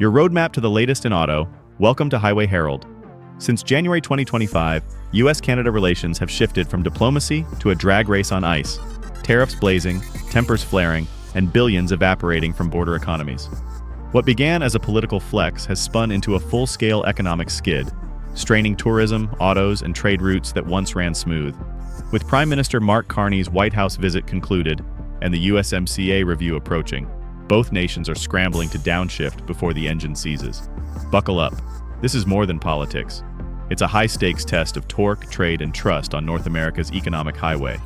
Your roadmap to the latest in auto. Welcome to Highway Herald. Since January 2025, US-Canada relations have shifted from diplomacy to a drag race on ice. Tariffs blazing, tempers flaring, and billions evaporating from border economies. What began as a political flex has spun into a full-scale economic skid, straining tourism, autos, and trade routes that once ran smooth. With Prime Minister Mark Carney's White House visit concluded and the USMCA review approaching, both nations are scrambling to downshift before the engine seizes. Buckle up. This is more than politics. It's a high-stakes test of torque, trade, and trust on North America's economic highway.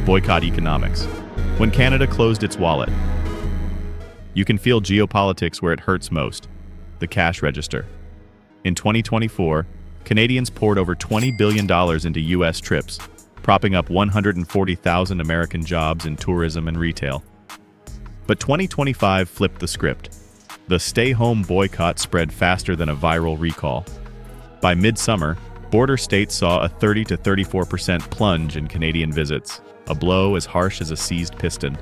Boycott economics. When Canada closed its wallet. You can feel geopolitics where it hurts most, the cash register. In 2024, Canadians poured over $20 billion into U.S. trips, propping up 140,000 American jobs in tourism and retail. But 2025 flipped the script. The stay-home boycott spread faster than a viral recall. By midsummer, border states saw a 30 to 34% plunge in Canadian visits, a blow as harsh as a seized piston.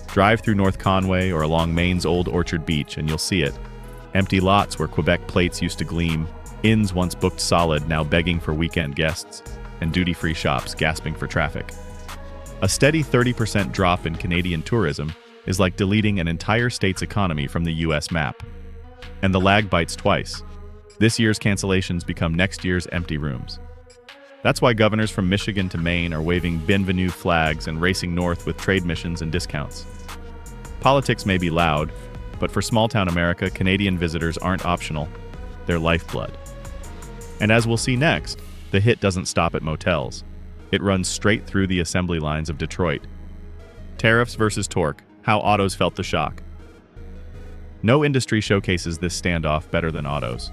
Drive through North Conway or along Maine's Old Orchard Beach and you'll see it. Empty lots where Quebec plates used to gleam, inns once booked solid now begging for weekend guests, and duty-free shops gasping for traffic. A steady 30% drop in Canadian tourism is like deleting an entire state's economy from the US map. And the lag bites twice. This year's cancellations become next year's empty rooms. That's why governors from Michigan to Maine are waving bienvenue flags and racing north with trade missions and discounts. Politics may be loud, but for small-town America, Canadian visitors aren't optional. They're lifeblood. And as we'll see next, the hit doesn't stop at motels. It runs straight through the assembly lines of Detroit. Tariffs versus torque, how autos felt the shock. No industry showcases this standoff better than autos.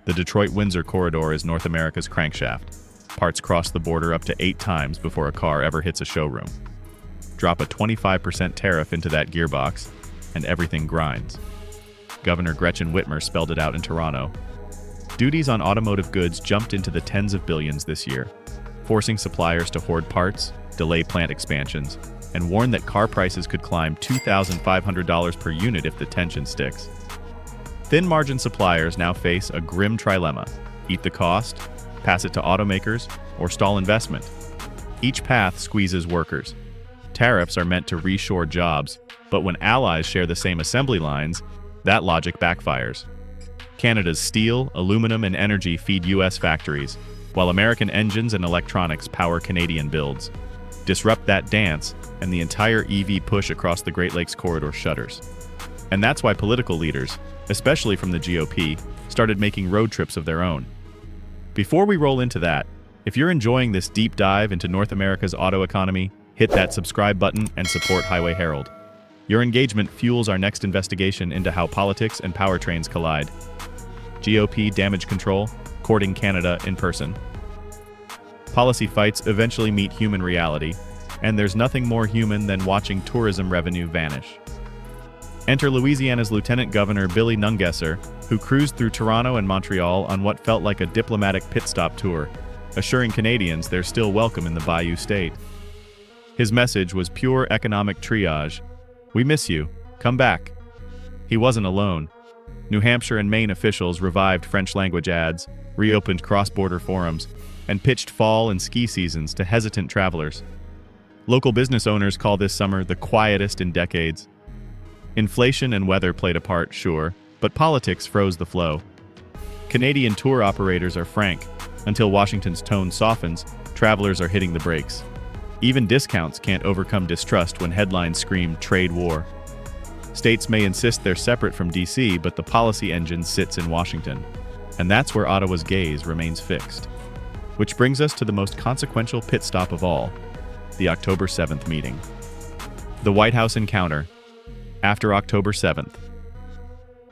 The Detroit-Windsor corridor is North America's crankshaft. Parts cross the border up to 8 times before a car ever hits a showroom. Drop a 25% tariff into that gearbox, and everything grinds. Governor Gretchen Whitmer spelled it out in Toronto. Duties on automotive goods jumped into the tens of billions this year, forcing suppliers to hoard parts, delay plant expansions, and warn that car prices could climb $2,500 per unit if the tension sticks. Thin-margin suppliers now face a grim trilemma: eat the cost, pass it to automakers, or stall investment. Each path squeezes workers. Tariffs are meant to reshore jobs, but when allies share the same assembly lines, that logic backfires. Canada's steel, aluminum, and energy feed U.S. factories, while American engines and electronics power Canadian builds. Disrupt that dance, and the entire EV push across the Great Lakes corridor shudders. And that's why political leaders, especially from the GOP, started making road trips of their own. Before we roll into that, if you're enjoying this deep dive into North America's auto economy, hit that subscribe button and support Highway Herald. Your engagement fuels our next investigation into how politics and powertrains collide. GOP damage control, courting Canada in person. Policy fights eventually meet human reality, and there's nothing more human than watching tourism revenue vanish. Enter Louisiana's Lieutenant Governor Billy Nungesser, who cruised through Toronto and Montreal on what felt like a diplomatic pit stop tour, assuring Canadians they're still welcome in the Bayou State. His message was pure economic triage. We miss you. Come back. He wasn't alone. New Hampshire and Maine officials revived French-language ads, reopened cross-border forums, and pitched fall and ski seasons to hesitant travelers. Local business owners call this summer the quietest in decades. Inflation and weather played a part, sure, but politics froze the flow. Canadian tour operators are frank. Until Washington's tone softens, travelers are hitting the brakes. Even discounts can't overcome distrust when headlines scream trade war. States may insist they're separate from DC, but the policy engine sits in Washington. And that's where Ottawa's gaze remains fixed. Which brings us to the most consequential pit stop of all, the October 7th meeting. The White House encounter. After October 7th.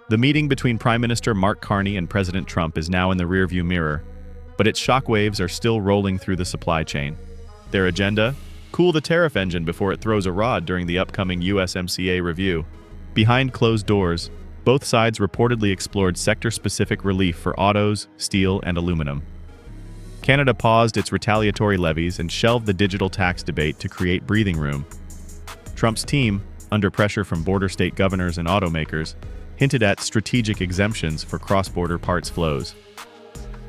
The meeting between Prime Minister Mark Carney and President Trump is now in the rearview mirror, but its shockwaves are still rolling through the supply chain. Their agenda? Cool the tariff engine before it throws a rod during the upcoming USMCA review. Behind closed doors, both sides reportedly explored sector-specific relief for autos, steel, and aluminum. Canada paused its retaliatory levies and shelved the digital tax debate to create breathing room. Trump's team, under pressure from border state governors and automakers, hinted at strategic exemptions for cross-border parts flows.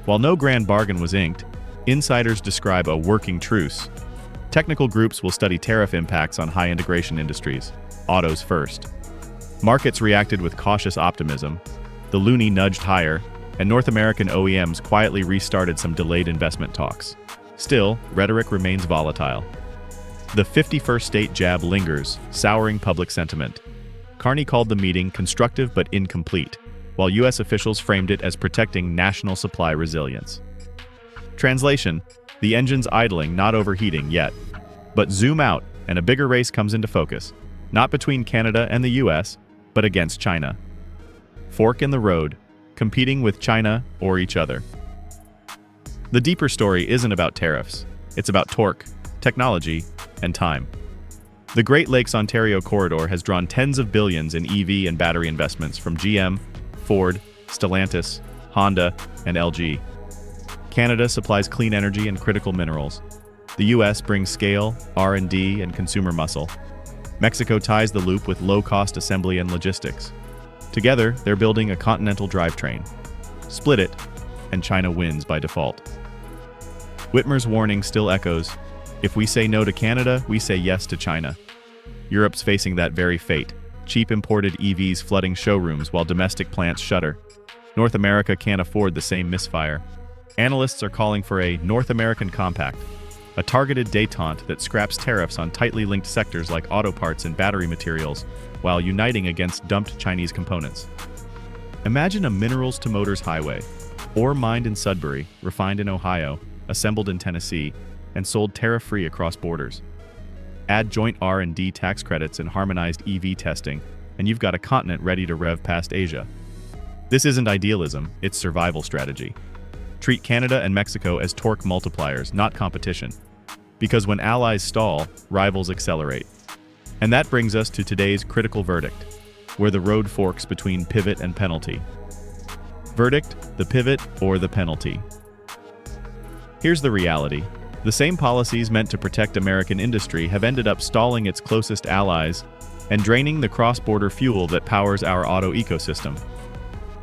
While no grand bargain was inked, insiders describe a working truce. Technical groups will study tariff impacts on high-integration industries, autos first. Markets reacted with cautious optimism, the loonie nudged higher, and North American OEMs quietly restarted some delayed investment talks. Still, rhetoric remains volatile. The 51st state jab lingers, souring public sentiment. Carney called the meeting constructive but incomplete, while U.S. officials framed it as protecting national supply resilience. Translation: the engine's idling, not overheating yet. But zoom out, and a bigger race comes into focus, not between Canada and the U.S., but against China. Fork in the road, competing with China or each other. The deeper story isn't about tariffs, it's about torque, technology, and time. The Great Lakes Ontario corridor has drawn tens of billions in EV and battery investments from GM, Ford, Stellantis, Honda, and LG. Canada supplies clean energy and critical minerals. The US brings scale, R&D, and consumer muscle. Mexico ties the loop with low-cost assembly and logistics. Together, they're building a continental drivetrain. Split it, and China wins by default. Whitmer's warning still echoes: if we say no to Canada, we say yes to China. Europe's facing that very fate. Cheap imported EVs flooding showrooms while domestic plants shutter. North America can't afford the same misfire. Analysts are calling for a North American Compact, a targeted détente that scraps tariffs on tightly linked sectors like auto parts and battery materials, while uniting against dumped Chinese components. Imagine a minerals-to-motors highway, ore mined in Sudbury, refined in Ohio, assembled in Tennessee, and sold tariff-free across borders. Add joint R&D tax credits and harmonized EV testing, and you've got a continent ready to rev past Asia. This isn't idealism, it's survival strategy. Treat Canada and Mexico as torque multipliers, not competition. Because when allies stall, rivals accelerate. And that brings us to today's critical verdict, where the road forks between pivot and penalty. Verdict: the pivot or the penalty. Here's the reality. The same policies meant to protect American industry have ended up stalling its closest allies and draining the cross-border fuel that powers our auto ecosystem.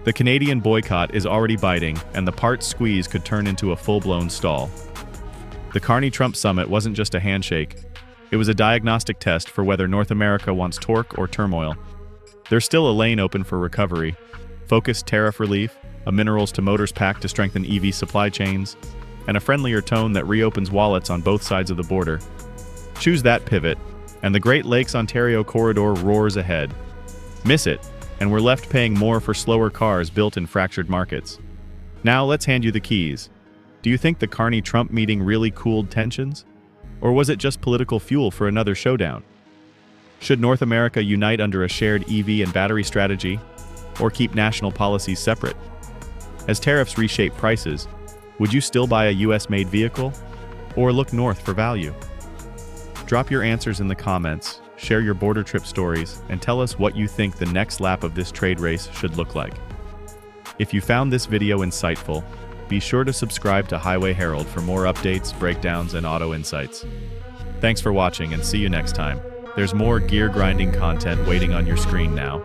The Canadian boycott is already biting, and the parts squeeze could turn into a full-blown stall. The Carney-Trump summit wasn't just a handshake. It was a diagnostic test for whether North America wants torque or turmoil. There's still a lane open for recovery. Focused tariff relief, a minerals-to-motors pact to strengthen EV supply chains, and a friendlier tone that reopens wallets on both sides of the border. Choose that pivot, and the Great Lakes Ontario corridor roars ahead. Miss it, and we're left paying more for slower cars built in fractured markets. Now let's hand you the keys. Do you think the Carney-Trump meeting really cooled tensions? Or was it just political fuel for another showdown? Should North America unite under a shared EV and battery strategy, or keep national policies separate? As tariffs reshape prices, would you still buy a US-made vehicle, or look north for value? Drop your answers in the comments, share your border trip stories, and tell us what you think the next lap of this trade race should look like. If you found this video insightful, be sure to subscribe to Highway Herald for more updates, breakdowns, and auto insights. Thanks for watching, and see you next time. There's more gear grinding content waiting on your screen now.